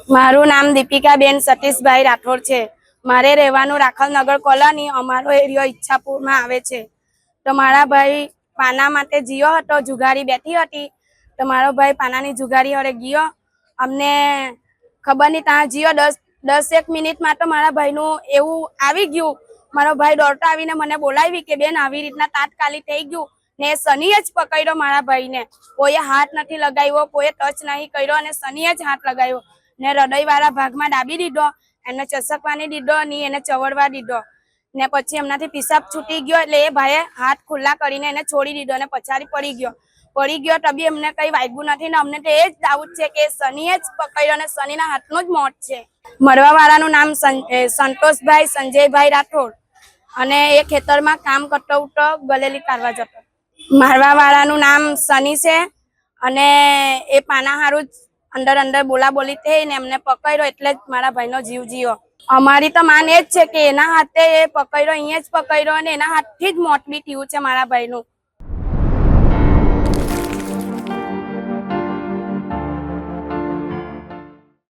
મારું નામ દીપિકાબેન સતીશભાઈ રાઠોડ છે। મારે રહેવાનું રાખલનગર કોલોની, અમારો એરિયો ઈચ્છાપુરમાં આવે છે। તો મારા ભાઈ પાના માટે જીયો હતો, જુગારી બેઠી હતી તો મારો ભાઈ પાનાની જુગારી હરે ગયો। અમને ખબર નહીં ત્યાં જીયો 10 મિનિટમાં તો મારા ભાઈનું એવું આવી ગયું। મારો ભાઈ દોડતો આવીને મને બોલાવી કે બેન આવી રીતના તાત્કાલિક થઈ ગયું ને શનિએ જ પકડ્યો મારા ભાઈને। કોઈએ હાથ નથી લગાવ્યો, કોઈએ ટચ નહીં કર્યો અને શનિએ જ હાથ લગાવ્યો ને હૃદયવાળા ભાગમાં દાબી દીધો, એને ચસકવાની દીધો ની એને ચવડવા દીધો ને પછી એમનાથી પિશાબ છૂટી ગયો એટલે એ ભાઈએ હાથ ખુલ્લા કરીને એને છોડી દીધો અને પછાડી પડી ગયો તો બી એમને કઈ વાગ્યું નથી ને અમને તો એ જ ડાઉટ છે કે શનિએ જ પકડ્યો અને શનિના હાથનું જ મોત છે। મરવાવાળાનું નામ સંતોષભાઈ સંજયભાઈ રાઠોડ અને એ ખેતરમાં કામ કરતો હતો, ગલેલી કાઢવા જતો। મારવાવાળાનું નામ શનિ છે અને એ પાના હારું જ અંદર બોલાબોલી થઈ ને એમને પકડ્યો એટલે જ મારા ભાઈનો જીવ જીયો। અમારી તો માન એ જ છે કે એના હાથે એ પકડ્યો, અહીંયા જ પકડ્યો અને એના હાથથી જ મોત બી થયું છે મારા ભાઈનું।